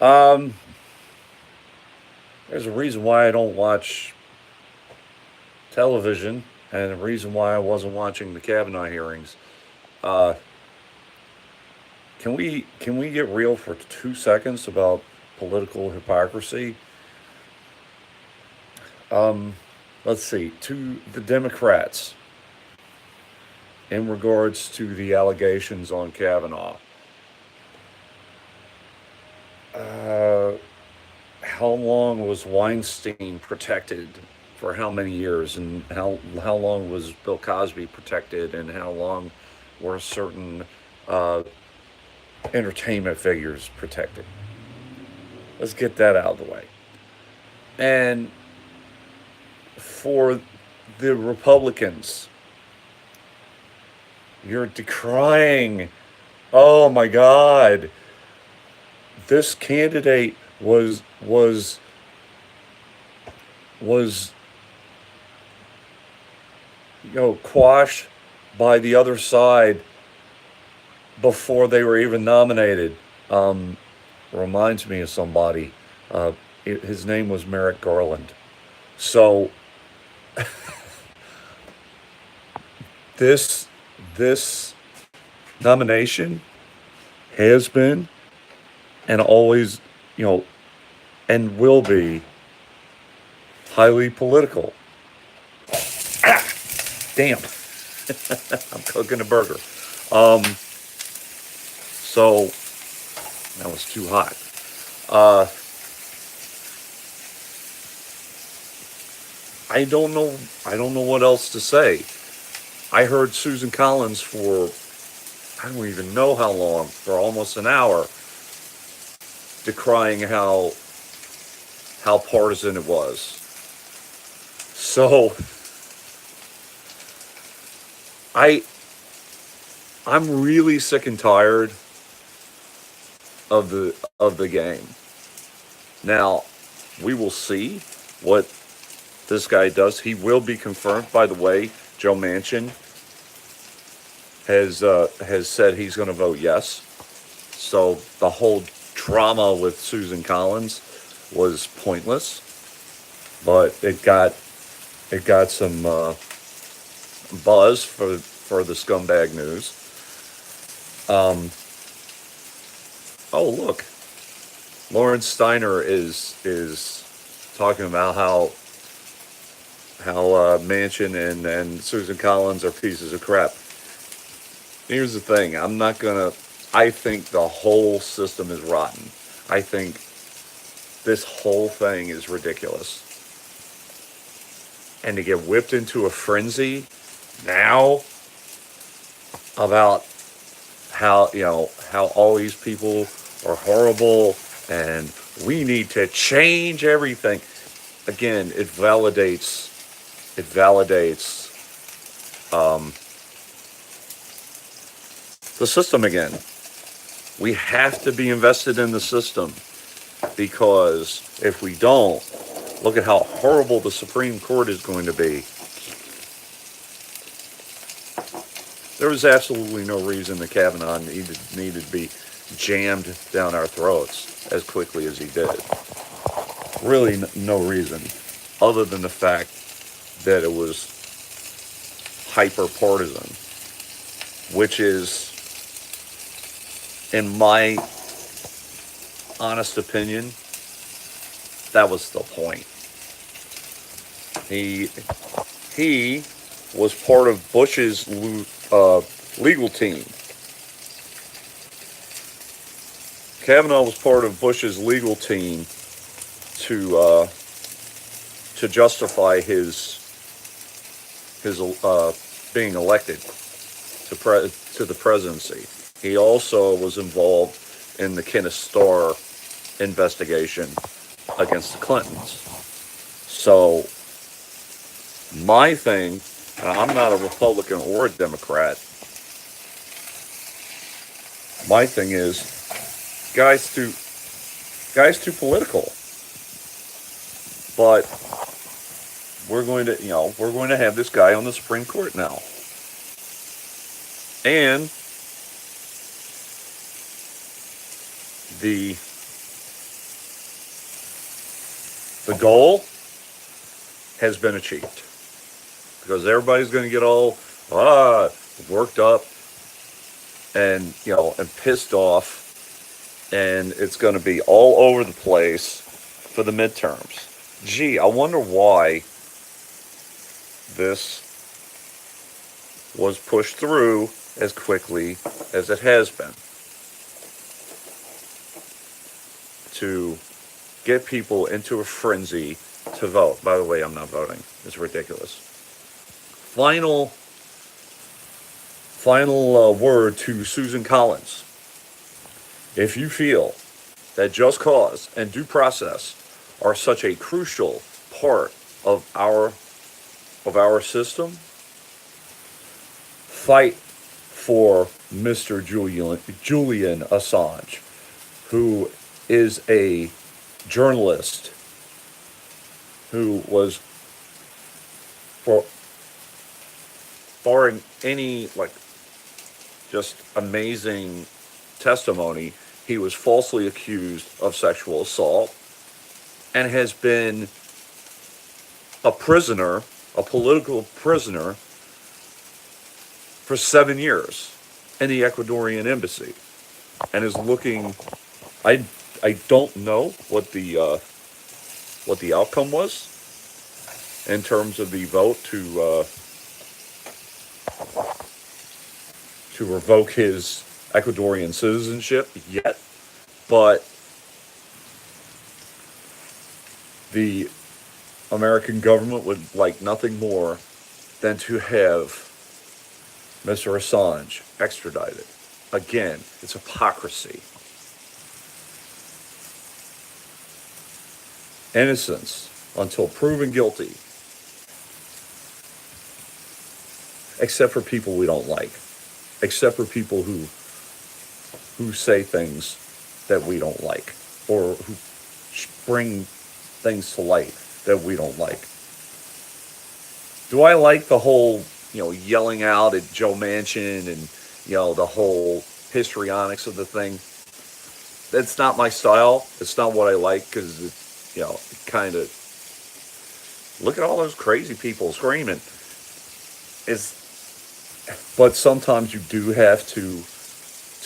Um, there's a reason why I don't watch television, and a reason why I wasn't watching the Kavanaugh hearings. Uh, can we get real for 2 seconds about political hypocrisy? Um, let's see. To the Democrats, in regards to the allegations on Kavanaugh, uh, how long was Weinstein protected for how many years, and how long was Bill Cosby protected, and how long were certain uh, entertainment figures protected? Let's get that out of the way. And for the Republicans, you're decrying. Oh my God, this candidate was quashed by the other side before they were even nominated. Um, Reminds me of somebody. His name was Merrick Garland. So this this nomination has been and always, you know, and will be highly political. Ah, damn! I'm cooking a burger. Um, so that was too hot. Uh, I don't know. I don't know what else to say. I heard Susan Collins for I don't even know how long, for almost an hour, decrying how partisan it was. So I I'm really sick and tired of the game. Now we will see what this guy does. He will be confirmed. By the way, Joe Manchin has said he's going to vote yes. So the whole drama with Susan Collins was pointless, but it got some buzz for the scumbag news. Um, oh look, Lawrence Steiner is talking about how Manchin and Susan Collins are pieces of crap. Here's the thing: I'm not gonna. I think the whole system is rotten. I think this whole thing is ridiculous, and to get whipped into a frenzy now about how all these people are horrible and we need to change everything. Again, it validates the system again. We have to be invested in the system, because if we don't, look at how horrible the Supreme Court is going to be. There was absolutely no reason that Kavanaugh needed to be jammed down our throats as quickly as he did. Really, no reason, other than the fact that it was hyper partisan, which is, in my honest opinion, that was the point. He he was part of Bush's legal team. Kavanaugh was part of Bush's legal team to to justify his being elected to the presidency. He also was involved in the Kenneth Starr investigation against the Clintons. So my thing, I'm not a Republican or a Democrat. My thing is, guys too political. But we're going to have this guy on the Supreme Court now, and the The goal has been achieved because everybody's going to get all worked up and and pissed off, and it's going to be all over the place for the midterms. Gee, I wonder why this was pushed through as quickly as it has been to get people into a frenzy to vote. By the way, I'm not voting. It's ridiculous. Final word to Susan Collins. If you feel that just cause and due process are such a crucial part of our system, fight for Mr. Julian Assange, who is a journalist who was, for barring any just amazing testimony, he was falsely accused of sexual assault and has been a prisoner, a political prisoner, for 7 years in the Ecuadorian embassy, and is looking. I don't know what the outcome was in terms of the vote to revoke his Ecuadorian citizenship yet, but the American government would like nothing more than to have Mr. Assange extradited. Again, it's hypocrisy. Innocence until proven guilty, except for people we don't like, except for people who say things that we don't like, or who bring things to light that we don't like. Do I like the whole, yelling out at Joe Manchin and, the whole histrionics of the thing? That's not my style. It's not what I like, because it's, kind of, look at all those crazy people screaming. But sometimes you do have to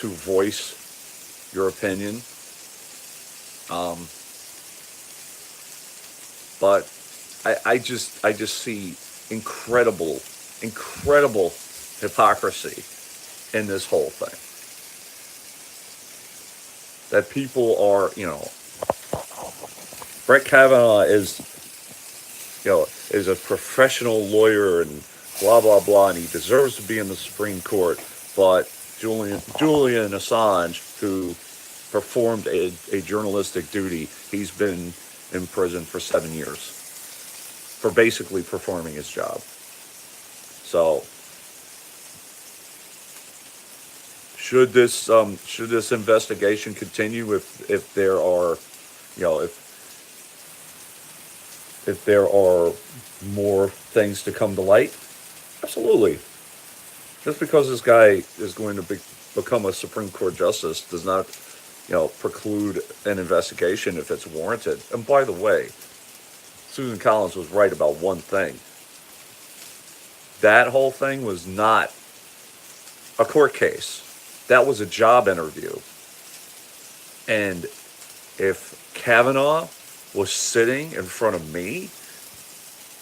voice your opinion. But I just see incredible hypocrisy in this whole thing. That people are, Brett Kavanaugh is a professional lawyer and blah, blah, blah, and he deserves to be in the Supreme Court. But Julian Assange, who performed a journalistic duty, he's been in prison for 7 years for basically performing his job. So, should this investigation continue if there are, if there are more things to come to light? Absolutely. Just because this guy is going to become a Supreme Court justice does not, preclude an investigation if it's warranted. And by the way, Susan Collins was right about one thing. That whole thing was not a court case. That was a job interview. And if Kavanaugh was sitting in front of me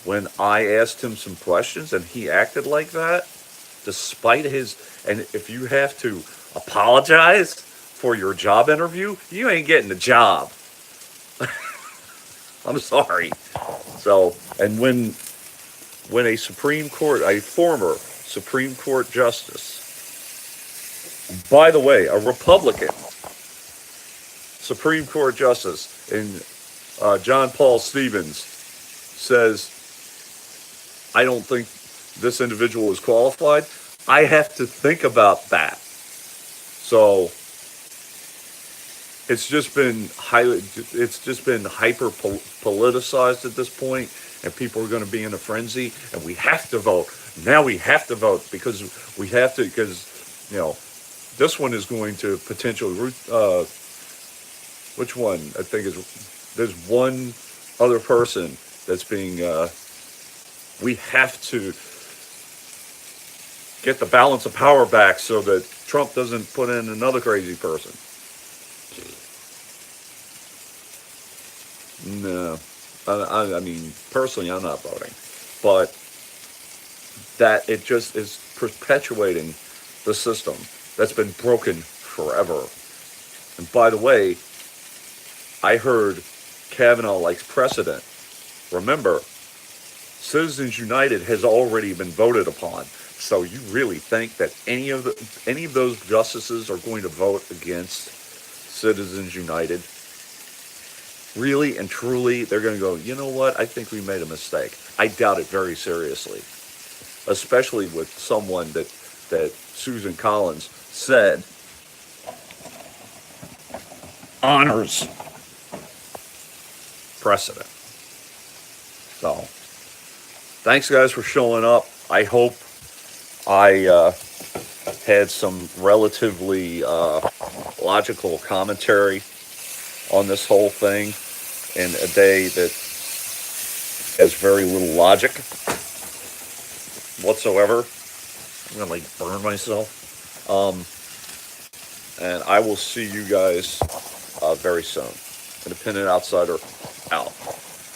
when I asked him some questions and he acted like that, despite his, and if you have to apologize for your job interview, you ain't getting the job. I'm sorry. So, and when a former Supreme Court justice, by the way, a Republican Supreme Court justice in John Paul Stevens, says, I don't think this individual is qualified, I have to think about that. So it's just been hyper politicized at this point, and people are going to be in a frenzy, and we have to vote. Now we have to vote because this one is going to potentially, which one? I think there's one other person that's being, we have to get the balance of power back so that Trump doesn't put in another crazy person. No, I mean, personally, I'm not voting, but that it just is perpetuating the system that's been broken forever. And by the way, I heard Kavanaugh likes precedent. Remember, Citizens United has already been voted upon. So you really think that any of those justices are going to vote against Citizens United? Really and truly, they're going to go, you know what? I think we made a mistake. I doubt it very seriously, especially with someone that Susan Collins said honors precedent. So, thanks guys for showing up. I hope I had some relatively logical commentary on this whole thing in a day that has very little logic whatsoever. I'm gonna like burn myself. And I will see you guys very soon. Independent Outsider